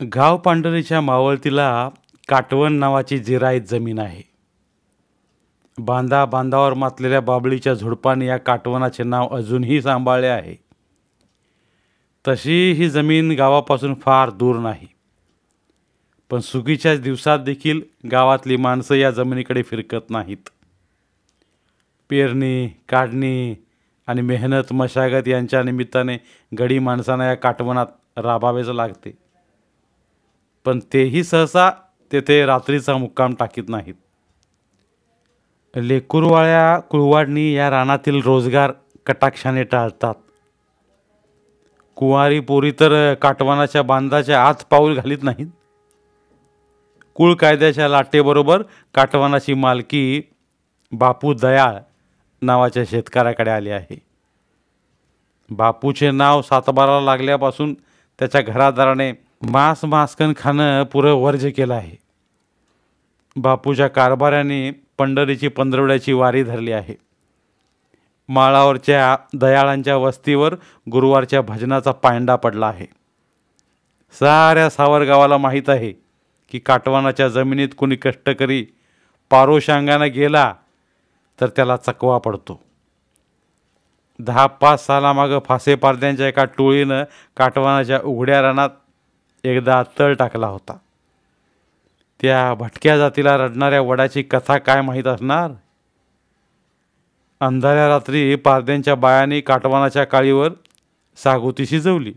गाव पांढरीच्या मावळतीला काटवण नावाची जिरायत जमीन आहे. बांधावर मातलेल्या बाबळीच्या झुडपाने या काटवनाचे नाव अजूनही सांभाळले आहे. तशी ही जमीन गावापासून फार दूर नाही, पण सुगीच्या दिवसात देखील गावातली माणसं या जमिनीकडे फिरकत नाहीत. पेरणी, काढणी आणि मेहनत मशागत यांच्या निमित्ताने गडी माणसांना या काटवनात राबावेच लागते. पण तेही सहसा तेथे रात्रीचा मुक्काम टाकीत नाहीत. लेकुरवाळ्या कुळवाडणी या रानातील रोजगार कटाक्षाने टाळतात. कुंवारी पोरी तर काटवनाच्या बांधाच्या आत पाऊल घालीत नाहीत. कुळ कायद्याच्या लाटेबरोबर काटवनाची मालकी बापू दयाळ नावाच्या शेतकऱ्याकडे आली आहे. बापूचे नाव सातबाराला लागल्यापासून त्याच्या घरादाराने मांस खाणं पुरं वर्ज केलं आहे. बापूच्या कारभाराने पंढरीची पंधरवड्याची वारी धरली आहे. माळावरच्या दयाळांच्या वस्तीवर गुरुवारच्या भजनाचा पायंडा पडला आहे. साऱ्या सावरगावाला माहीत आहे की काटवनाच्या जमिनीत कुणी कष्टकरी पारोशांगानं गेला तर त्याला चकवा पडतो. 10-5 सालामागं फासे पारद्यांच्या एका टोळीनं काटवनाच्या उघड्या रानात एकदा तळ टाकला होता. त्या भटक्या जातीला रडणाऱ्या वडाची कथा काय माहीत असणार. अंधाऱ्या रात्री पारद्यांच्या बायांनी काटवनाच्या काळीवर सागोती शिजवली.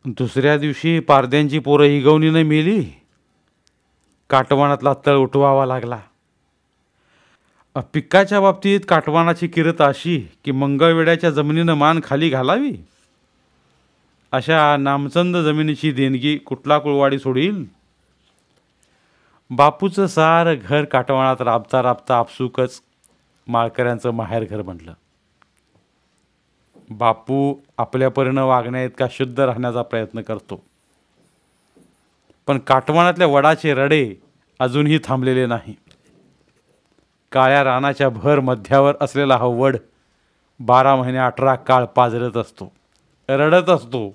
दुसऱ्या दिवशी पारद्यांची पोरं हिगवणीनं मेली. काटवनातला तळ उठवावा लागला. पिकाच्या बाबतीत काटवनाची किरत अशी की मंगळवेड्याच्या जमिनीनं मान खाली घालावी. अशा नामचंद जमिनीची देणगी कुठला कुळवाडी सोडील. बापूचं सारं घर काटवनात राबता राबता आपसुकच माळकऱ्यांचं माहेरघर बनलं. बापू आपल्या परीनं वागण्याइतका शुद्ध राहण्याचा प्रयत्न करतो, पण काटवनातल्या वडाचे रडे अजूनही थांबलेले नाही. काळ्या रानाच्या भर मध्यावर असलेला हा वड 12 महिने 18 काळ पाजरत असतो, रडत असतो.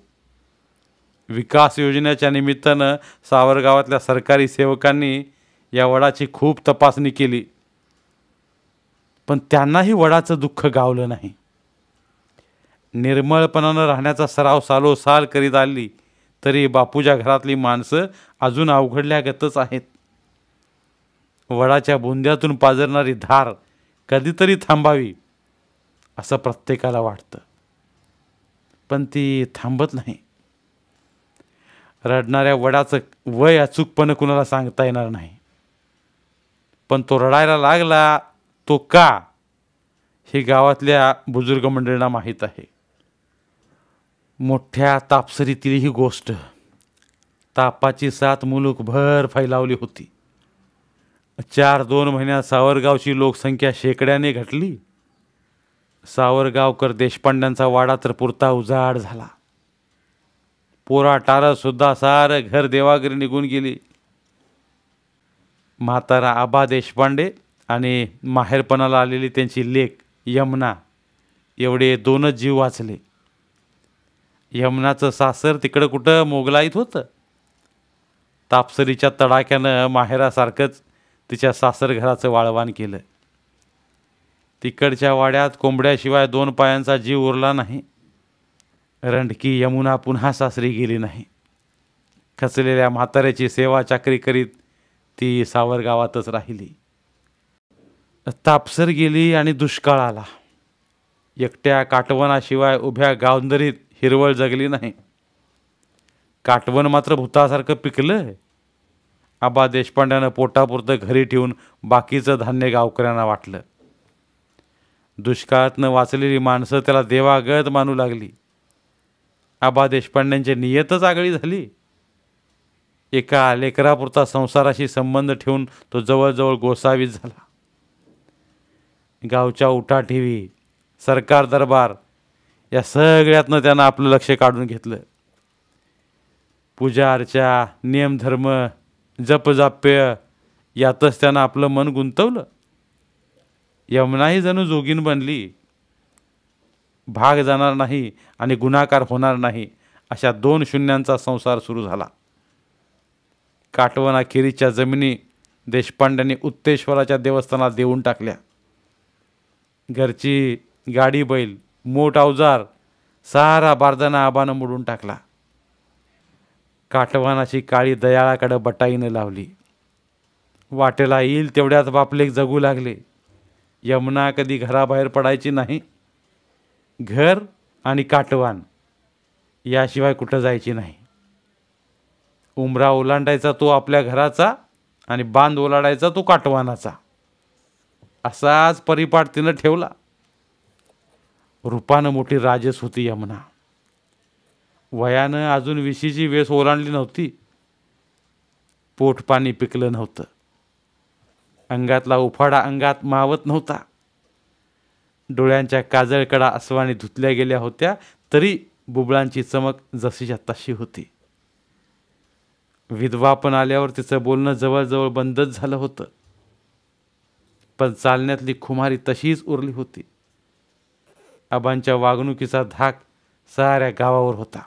विकास योजनेच्या निमित्तानं सावरगावातल्या सरकारी सेवकांनी या वडाची खूप तपासणी केली, पण त्यांनाही वडाचं दुःख गावलं नाही. निर्मळपणानं राहण्याचा सराव सालोसाल करीत आली तरी बापूच्या घरातली माणसं अजून अवघडल्यागतच आहेत. वडाच्या बुंद्यातून पाजरणारी धार कधीतरी थांबावी असं प्रत्येकाला वाटतं, पण ती थांबत नाही. रडणाऱ्या वडाचं वय अचूकपणे कुणाला सांगता येणार नाही, पण तो रडायला लागला तो का हे गावातल्या बुजुर्ग मंडळींना माहीत आहे. मोठ्या तापसरीतील ही गोष्ट तापाची साथ मुलूकभर फैलावली होती. 4-2 महिन्यात सावरगावची लोकसंख्या शेकड्याने घटली. सावरगावकर देशपांड्यांचा वाडा तर पुरता उजाड झाला. पोरा टारं सुद्धा सारं घर देवाघरी निघून गेली. म्हातारा आबा देशपांडे आणि माहेरपणाला आलेली त्यांची लेक यमुना एवढे 2च जीव वाचले. यमुनाचं सासर तिकडं कुठं मोगलाईत होतं. तापसरीच्या तडाख्यानं माहेरासारखंच तिच्या सासरघराचं वाळवान केलं. तिकडच्या वाड्यात कोंबड्याशिवाय 2 पायांचा जीव उरला नाही. रंडकी यमुना पुन्हा सासरी गेली नाही. खचलेल्या म्हाताऱ्याची सेवा चाकरी करीत ती सावरगावातच राहिली. तापसर गेली आणि दुष्काळ आला. एकट्या काटवनाशिवाय उभ्या गावंदरीत हिरवळ जगली नाही. काटवण मात्र भूतासारखं पिकलं. आबा देशपांड्यानं पोटापुरतं घरी ठेवून बाकीचं धान्य गावकऱ्यांना वाटलं. दुष्काळातनं वाचलेली माणसं त्याला देवागत मानू लागली. आबा देशपांड्यांची नियतच आगळी झाली. एका लेकरापुरता संसाराशी संबंध ठेवून तो जवळजवळ गोसावीच झाला. गावच्या उठाठेवी, सरकार दरबार या सगळ्यातनं त्यानं आपलं लक्ष काढून घेतलं. पूजा अर्चा, नियमधर्म, जपजाप्य यातच त्यानं आपलं मन गुंतवलं. यमुनाही जणू जोगीन बनली. भाग जाणार नाही आणि गुन्हाकार होणार नाही अशा 2 शून्यांचा संसार सुरू झाला. काटवनाखेरीच्या जमिनी देशपांड्यांनी उत्तेश्वराच्या देवस्थानात देऊन टाकल्या. घरची गाडी बैल मोठ अवजार सारा बारदाना आबानं मोडून टाकला. काटवानाची काळी दयाळाकडे बटाईनं लावली. वाटेला येईल तेवढ्यात बापलेक जगू लागले. यमुना कधी घराबाहेर पडायची नाही. घर आणि काटवान याशिवाय कुठं जायची नाही. उमरा ओलांडायचा तो आपल्या घराचा आणि बांध ओलांडायचा तो काटवानाचा. असाच परिपाठ तिनं ठेवला. रूपानं मोठी राजस होती यमुना. वयानं अजून विशीची वेस ओलांडली नव्हती. पोटपाणी पिकलं नव्हतं. अंगातला उफाडा अंगात मावत नव्हता. डोळ्यांच्या काजळकडा अस्वाने धुतल्या गेल्या होत्या तरी बुबळांची चमक जशीच्या तशी होती. विधवापण आल्यावर तिचं बोलणं जवळजवळ बंदच झालं होतं. पण चालण्यातली खुमारी तशीच उरली होती. आबांच्या वागणुकीचा धाक साऱ्या गावावर होता.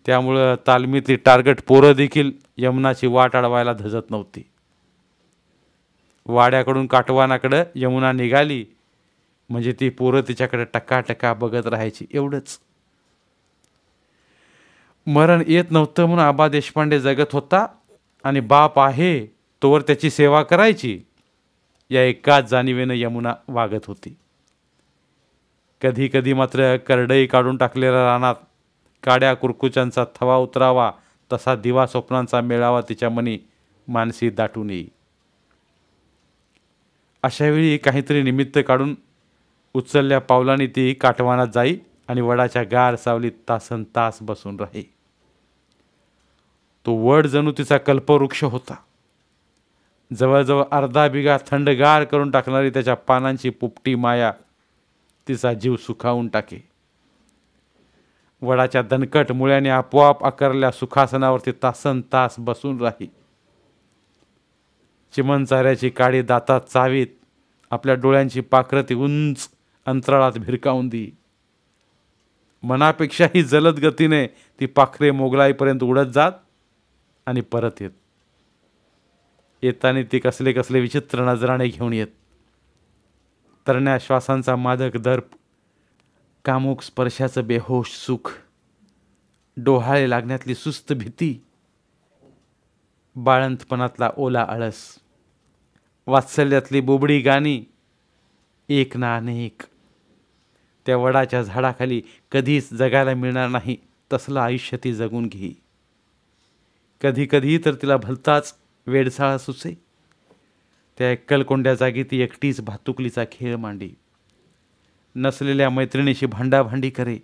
त्यामुळं तालमीतली टार्गेट पोरं देखील यमुनाची वाट अडवायला धजत नव्हती. वाड्याकडून काटवानाकडं यमुना निघाली म्हणजे ती पोरं तिच्याकडे टकाटका बघत राहायची, एवढंच. मरण येत नव्हतं म्हणून आबा देशपांडे जगत होता आणि बाप आहे तोवर त्याची सेवा करायची या एकाच जाणीवेनं यमुना वागत होती. कधी कधी मात्र करडई काढून टाकलेल्या रानात काड्या कुरकुच्यांचा थवा उतरावा तसा दिवा स्वप्नांचा मेळावा तिच्या मनी मानसी दाटून येई. अशावेळी काहीतरी निमित्त काढून उचलल्या पावलांनी ती काटवानात जाई आणि वडाच्या गार सावलीत तासन तास बसून राही. तो वड जणू तिचा कल्पवृक्ष होता. जवळजवळ अर्धा बिघा थंडगार करून टाकणारी त्याच्या पानांची पोपटी माया तिचा जीव सुखावून टाके. वडाच्या दणकट मुळ्याने आपोआप आकारल्या सुखासनावरती तासन तास बसून राही. चिमणचाऱ्याची काडी दातात चावीत आपल्या डोळ्यांची पाखरती उंच अंतराळात भिरकावून दी. मनापेक्षाही जलद गतीने ती पाखरे मोगलाईपर्यंत उडत जात आणि परत येत. येताना ती कसले कसले विचित्र नजराने घेऊन येत. तरण्या श्वासांचा मादक दर्प, कामुक स्पर्शाचं बेहोश सुख, डोहाळे लागण्यातली सुस्त भीती, बाळंतपणातला ओला आळस, वात्सल्यातली बोबडी गाणी, एक ना अनेक. त्या वडाच्या झाडाखाली कधीच जगायला मिळणार नाही तसलं आयुष्य ती जगून घेई. कधी कधी तर तिला भलताच वेडसाळा सुचे. त्या एकलकोंड्या जागी ती एकटीच भातुकलीचा खेळ मांडी. नसलेल्या मैत्रिणीशी भांडाभांडी करे.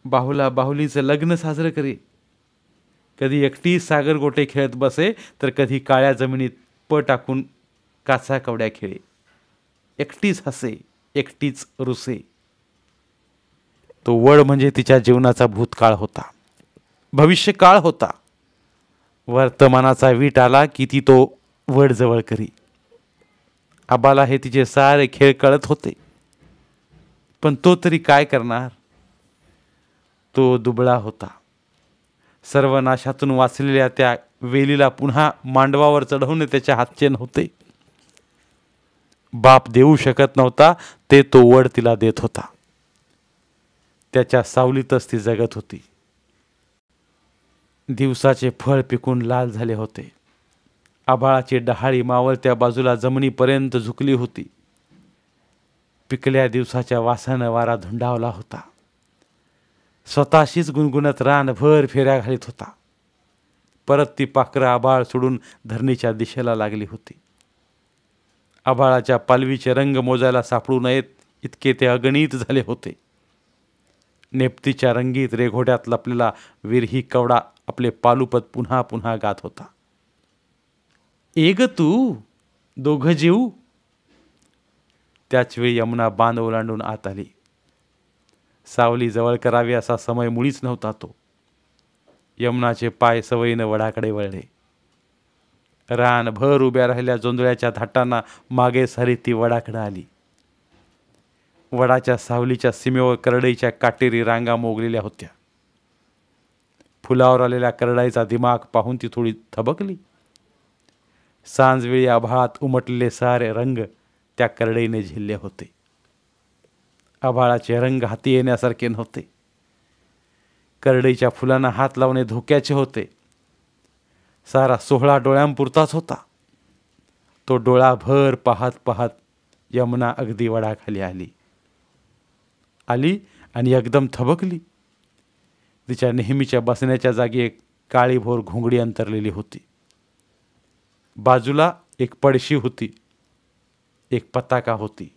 बाहुला बाहुलीचं लग्न साजरं करे. कधी एकटीच सागर गोटे खेळत बसे तर कधी काळ्या जमिनीत टाकून काचा कवड्या खेळे. एकटीच हसे, एकटीच रुसे. तो वड म्हणजे तिच्या जीवनाचा भूतकाळ होता, भविष्यकाळ होता. वर्तमानाचा वीट आला की ती तो वड जवळ करी. आबाला हे तिचे सारे खेळ कळत होते. पण तो तरी काय करणार. तो दुबळा होता. सर्वनाशातून वाचलेल्या त्या वेलीला पुन्हा मांडवावर चढवणे त्याच्या हातचे नव्हते. बाप देऊ शकत नव्हता ते तो वड तिला देत होता. त्याच्या सावलीतच ती जगत होती. दिवसाचे फळ पिकून लाल झाले होते. आभाळाची डहाळी मावळत्या बाजूला जमिनीपर्यंत झुकली होती. पिकल्या दिवसाच्या वासानं वारा धुंडावला होता. स्वतःशीच गुणगुणत रानभर फेऱ्या घालीत होता. परत ती पाखरं आभाळ सोडून धरणीच्या दिशेला लागली होती. आभाळाच्या पालवीचे रंग मोजायला सापडू नयेत इतके ते अगणित झाले होते. नेपतीच्या रंगीत रेघोट्यात लपलेला विरही कवडा आपले पालुपत पुन्हा पुन्हा गात होता. एग तू दोघं जीव. त्याचवेळी यमुना बांध ओलांडून आत आली. सावली जवळ करावी असा समय मुळीच नव्हता तो. यमुनाचे पाय सवयीनं वडाकडे वळले. रानभर उभ्या राहिल्या जोंधळ्याच्या धाटांना मागे सारी ती वडाकडे आली. वडाच्या सावलीच्या सीमेवर करडईच्या काटेरी रांगा मोगलेल्या होत्या. फुलावर आलेल्या करडाईचा दिमाग पाहून ती थोडी थबकली. सांजवेळी आभाळात उमटलेले सारे रंग त्या करडईने झेलले होते. आभाळाचे रंग हाती येण्यासारखे नव्हते. करडईच्या फुलांना हात लावणे धोक्याचे होते. सारा सोहळा डोळ्यांपुरताच होता. तो डोळाभर पाहत पाहत यमुना अगदी वडाखाली आली आणि एकदम थबकली. तिच्या नेहमीच्या बसण्याच्या जागी एक काळीभोर घोंगडी अंतरलेली होती. बाजूला एक पडशी होती, एक पताका होती.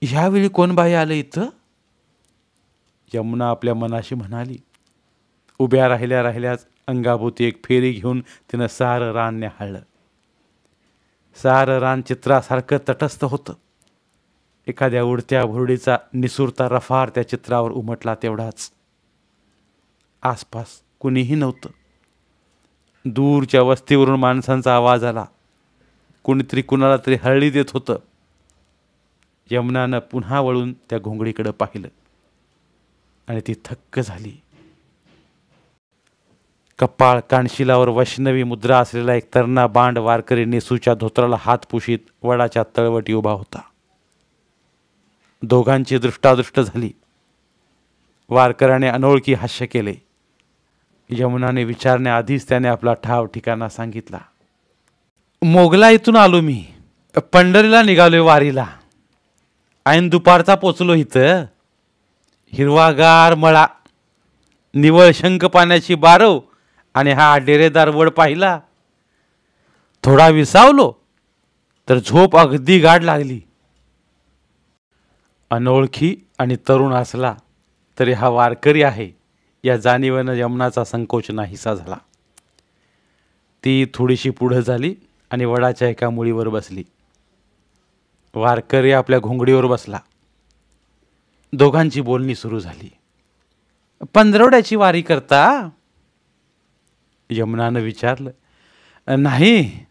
ह्यावेळी कोण बाई आलं इथं? यमुना आपल्या मनाशी म्हणाली. उभ्या राहिल्याच अंगाभोवती एक फेरी घेऊन तिनं सारं रान न्याहाळलं. सारं रान चित्रासारखं तटस्थ होतं. एखाद्या उडत्या भुरडीचा निसुरता रफार त्या चित्रावर उमटला तेवढाच. आसपास कुणीही नव्हतं. दूरच्या वस्तीवरून माणसांचा आवाज आला. कुणीतरी कुणाला तरी हळली देत होतं. यमुनानं पुन्हा वळून त्या घोंगडीकडे पाहिलं आणि ती थक्क झाली. कपाळ कानशिलावर वैष्णवी मुद्रा असलेला एक तरणा बांड वारकरी नेसूच्या धोत्राला हात पुशीत वडाच्या तळवटी उभा होता. दोघांची दृष्टादृष्ट झाली. वारकऱ्याने अनोळखी हास्य केले. यमुनाने विचारण्याआधीच त्याने आपला ठाव ठिकाणा सांगितला. मोगला इथून आलो मी. पंढरीला निघालोय वारीला. ऐन दुपारचा पोचलो इथं. हिरवागार मळा, निवळ शंख पाण्याची बारव आणि हा डेरेदार वड पाहिला. थोडा विसावलो तर झोप अगदी गाढ लागली. अनोळखी आणि तरुण असला तरी हा वारकरी आहे या जाणीवेनं यमुनाचा संकोच नाहीसा झाला. ती थोडीशी पुढं झाली आणि वडाच्या एका मुळीवर बसली. वारकरी आपल्या घोंगडीवर बसला. दोघांची बोलणी सुरू झाली. पंधरवड्याची वारी करता? यमुनानं विचारलं. नाही,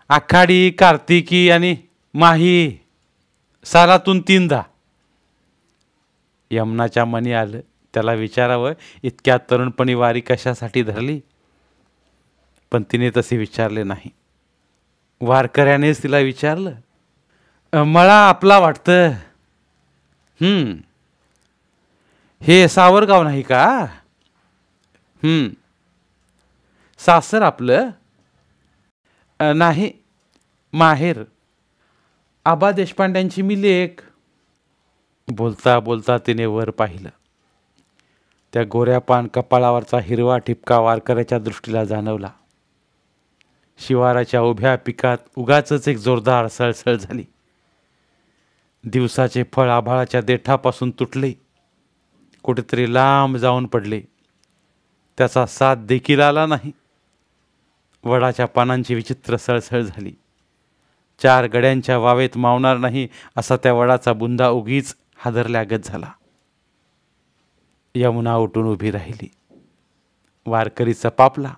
आखाडी, कार्तिकी आणि माही, सालातून 3दा. यमुनाच्या मनी आलं त्याला विचारावं इतक्या तरुणपणी वारी कशासाठी धरली, पण तिने तसे विचारले नाही. वारकऱ्यानेच तिला विचारलं. मला आपला वाटतं. हे सावरगाव नाही का? सासर आपलं? नाही, माहेर. आबा देशपांड्यांची मी लेक. बोलता बोलता तिने वर पाहिलं. त्या गोऱ्या पान कपाळावरचा हिरवा ठिपका वारकऱ्याच्या दृष्टीला जाणवला. शिवाराच्या उभ्या पिकात उगाचच एक जोरदार सळसळ झाली. दिवसाचे फळ आभाळाच्या देठापासून तुटले, कुठेतरी लांब जाऊन पडले. त्याचा साथ देखील आला नाही. वडाच्या पानांची विचित्र सळसळ झाली. 4 गड्यांच्या वावेत मावणार नाही असा त्या वडाचा बुंदा उगीच हादरल्यागत झाला. यमुना उठून उभी राहिली. वारकरी चपापला.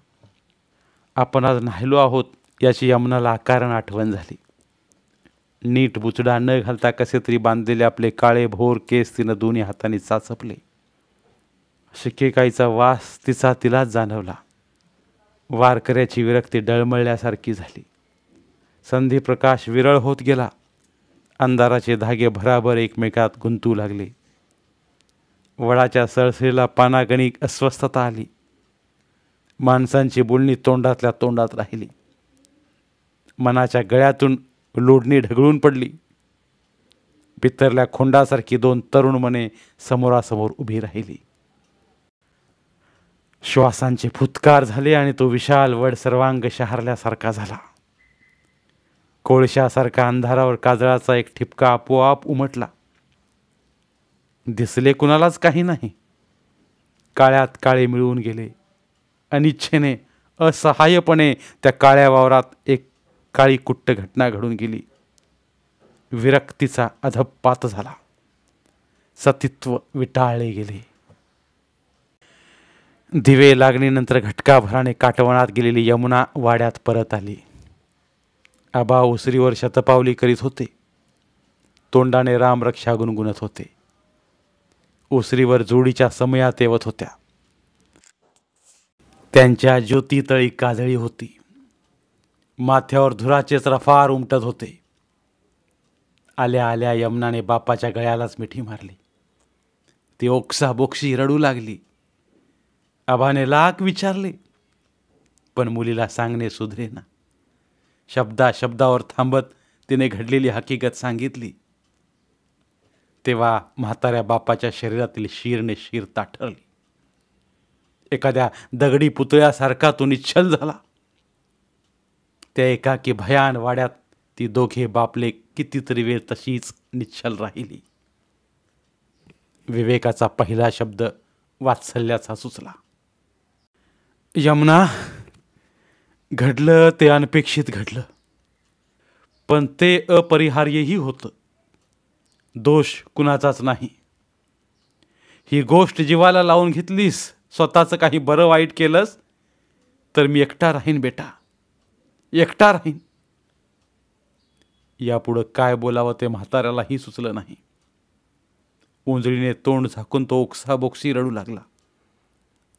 आपण आज नाहिलो आहोत याची यमुनाला अकारण आठवण झाली. नीट बुचडा न घालता कसे तरी बांधलेले आपले काळे भोर केस तिनं दोन्ही हातांनी चाचपले. शिकेकाईचा वास तिलाच जाणवला. वारकऱ्याची विरक्ती डळमळल्यासारखी झाली. संधिप्रकाश विरळ होत गेला. अंधाराचे धागे भराभर एकमेकात गुंतू लागले. वडाच्या सळसळीला पानागणिक अस्वस्थता आली. माणसांची बोलणी तोंडातल्या तोंडात राहिली. मनाच्या गळ्यातून लोढणी ढगळून पडली. बिथरल्या खोंडासारखी 2 तरुण मने समोरासमोर उभी राहिली. श्वासांचे फुत्कार झाले आणि तो विशाल वड सर्वांग शहारल्यासारखा झाला. कोळशासारखा अंधारावर काजळाचा एक ठिपका आपोआप उमटला. दिसले कुणालाच काही नाही. काळ्यात काळे मिळून गेले. अनिच्छेने, असहाय्यपणे त्या काळ्या वावरात एक काळी कुट्ट घटना घडून गेली. विरक्तीचा अधपात झाला. सतीत्व विटाळले गेले. दिवे लागणीनंतर घटकाभराने काटवणात गेलेली यमुना वाड्यात परत आली. आबा उसरीवर शतपावली करीत होते. तोंडाने रामरक्षा गुणगुणत होते. उसरीवर जोडीच्या समया तेवत होत्या. त्यांच्या ज्योतीतळी काजळी होती. माथ्यावर धुराचेच रफार उमटत होते. आल्या आल्या यमुनाने बापाच्या गळ्यालाच मिठी मारली. ती ओक्साबोक्शी रडू लागली. आबाने लाख विचारले, पण मुलीला सांगणे सुधरेना. शब्दावर थांबत तिने घडलेली हकीकत सांगितली. तेव्हा म्हाताऱ्या बापाच्या शरीरातील शीरने शीर ताठरली. एखाद्या दगडी पुतळ्यासारखा तो निश्चल झाला. त्या एकाकी भयान वाड्यात ती दोघे बापले कितीतरी वेळ तशीच निश्चल राहिली. विवेकाचा पहिला शब्द वात्सल्याचा सुचला. यमुना, घडलं ते अनपेक्षित घडलं, पण ते अपरिहार्यही होतं. दोष कुणाचाच नाही. ही गोष्ट जीवाला लावून घेतलीस, स्वतःचं काही बरं वाईट केलंस तर मी एकटा राहीन बेटा, एकटा राहीन. यापुढं काय बोलावं ते म्हाताऱ्यालाही सुचलं नाही. उंजळीने तोंड झाकून तो ओक्साबोक्शी रडू लागला.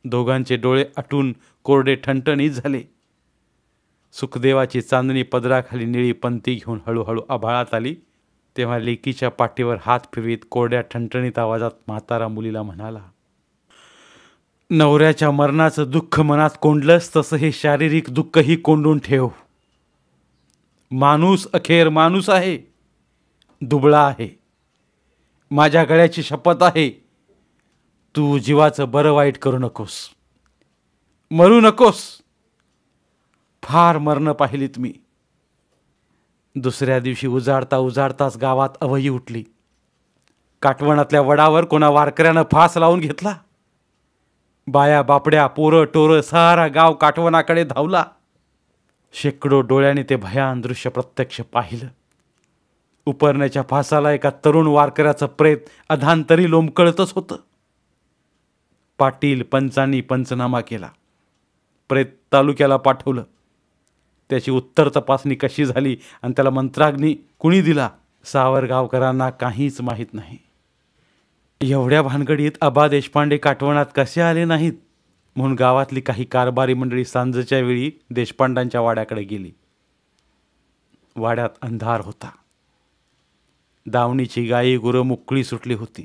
दोघांचे डोळे आटून कोरडे ठणठणीत झाले. सुखदेवाची चांदणी पदराखाली निळी पंती घेऊन हळूहळू आभाळात आली. तेव्हा लेकीच्या पाठीवर हात फिरवीत कोरड्या ठणठणीत आवाजात म्हातारा मुलीला म्हणाला, नवऱ्याच्या मरणाचं दुःख मनात कोंडलंस तसं हे शारीरिक दुःखही कोंडून ठेव. माणूस अखेर माणूस आहे, दुबळा आहे. माझ्या गळ्याची शपथ आहे, तू जीवाचं बरं वाईट करू नकोस, मरू नकोस. फार मरणं पाहिलीत मी. दुसऱ्या दिवशी उजाडताच गावात अवही उठली. काटवणातल्या वडावर कोणा वारकऱ्यानं फास लावून घेतला. बाया बापड्या पोरं टोरं सारा गाव काटवणाकडे धावला. शेकडो डोळ्याने ते भयान दृश्य प्रत्यक्ष पाहिलं. उपरण्याच्या फासाला एका तरुण वारकऱ्याचं प्रेत अधांतरी लोंबकळतच होतं. पाटील पंचांनी पंचनामा केला. प्रेत तालुक्याला पाठवलं. त्याची उत्तर तपासणी कशी झाली आणि त्याला मंत्राग्नी कुणी दिला, सावरगावकरांना काहीच माहीत नाही. एवढ्या भानगडीत आबा देशपांडे काटवणात कसे आले नाहीत म्हणून गावातली काही कारभारी मंडळी सांजेच्या वेळी देशपांडांच्या वाड्याकडे गेली. वाड्यात अंधार होता. दावणीची गायी गुरं मुकळी सुटली होती.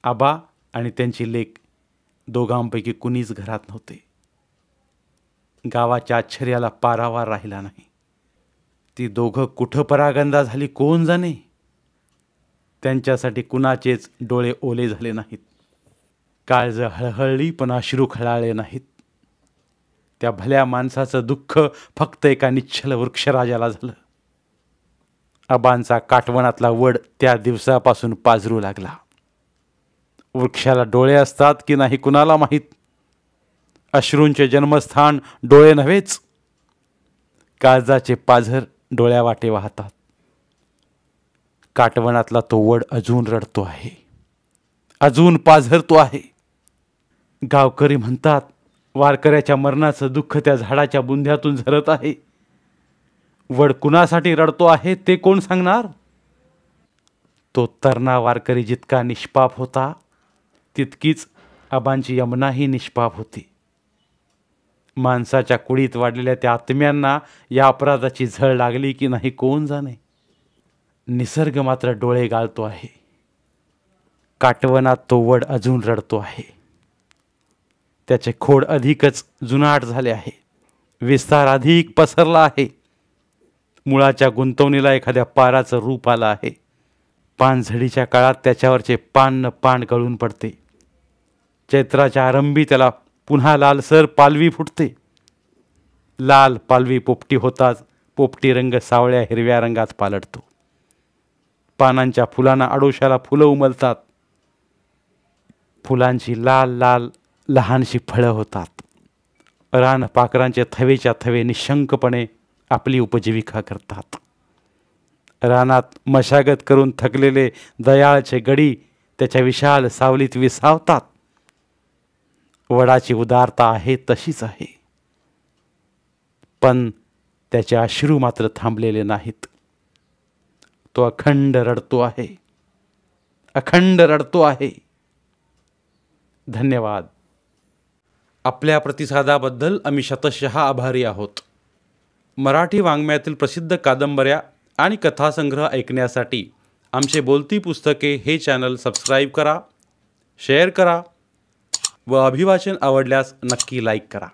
आबा आणि त्यांची लेक दोघांपैकी कुणीच घरात नव्हते. गावाच्या आश्चर्याला पारावार राहिला नाही. ती दोघं कुठं परागंदा झाली कोण जाणे. त्यांच्यासाठी कुणाचेच डोळे ओले झाले नाहीत. काळजं हळहळली पण अश्रू खळाळले नाहीत. त्या भल्या माणसाचं दुःख फक्त एका निश्चल वृक्षराजाला झालं. आबांचा काटवणातला वड त्या दिवसापासून पाझरू लागला. वृक्षाला डोळे असतात की नाही कुणाला माहीत. अश्रूंचे जन्मस्थान डोळे नव्हेच, काळजाचे पाझर डोळ्यावाटे वाहतात. काटवणातला तो वड अजून रडतो आहे, अजून पाझरतो आहे. गावकरी म्हणतात वारकऱ्याच्या मरणाचं दुःख त्या झाडाच्या बुंध्यातून झरत आहे. वड कुणासाठी रडतो आहे ते कोण सांगणार. तो तरणा वारकरी जितका निष्पाप होता तितकीच आबांची यमुनाही निष्पाप होती. माणसाच्या कुडीत वाढलेल्या त्या आत्म्यांना या अपराधाची झळ लागली की नाही कोण जाणे. निसर्ग मात्र डोळे गाळतो आहे. काटवनात तो वड अजून रडतो आहे. त्याचे खोड अधिकच जुनाट झाले आहे. विस्तार अधिक पसरला आहे. मुळाच्या गुंतवणीला एखाद्या पाराचं रूप आलं आहे. पानझडीच्या काळात त्याच्यावरचे पान न पान गळून पडते. चैत्राच्या आरंभी त्याला पुन्हा लालसर पालवी फुटते. लाल पालवी पोपटी होताच पोपटी रंग सावळ्या हिरव्या रंगात पालटतो. पानांच्या फुलांना आडोशाला फुलं उमलतात. फुलांची लाल लाल लहानशी फळं होतात. रानपाखरांचे थवेच्या थवे निशंकपणे आपली उपजीविका करतात. रानात मशागत करून थकलेले दयाळचे गडी त्याच्या विशाल सावलीत विसावतात. वडाची उदारता आहे तशीच आहे, पण त्याचे अश्रू मात्र थांबलेले नाहीत. तो अखंड रडतो आहे, अखंड रडतो आहे. धन्यवाद. आपल्या प्रतिसादाबद्दल आम्ही शतशः आभारी आहोत. मराठी वाङ्मयातील प्रसिद्ध कादंबऱ्या आणि कथासंग्रह ऐकण्यासाठी आमचे बोलती पुस्तके हे चॅनल सबस्क्राईब करा, शेअर करा व अभिवाचन आवडल्यास नक्की लाईक करा.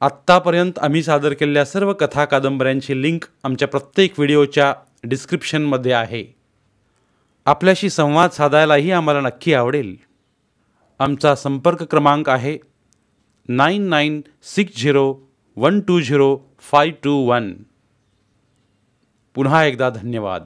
आत्तापर्यंत आम्ही सादर केलेल्या सर्व कथा कादंबऱ्यांची लिंक आमच्या प्रत्येक व्हिडिओच्या डिस्क्रिप्शनमध्ये आहे. आपल्याशी संवाद साधायलाही आम्हाला नक्की आवडेल. आमचा संपर्क क्रमांक आहे 9960120521. पुन्हा एकदा धन्यवाद.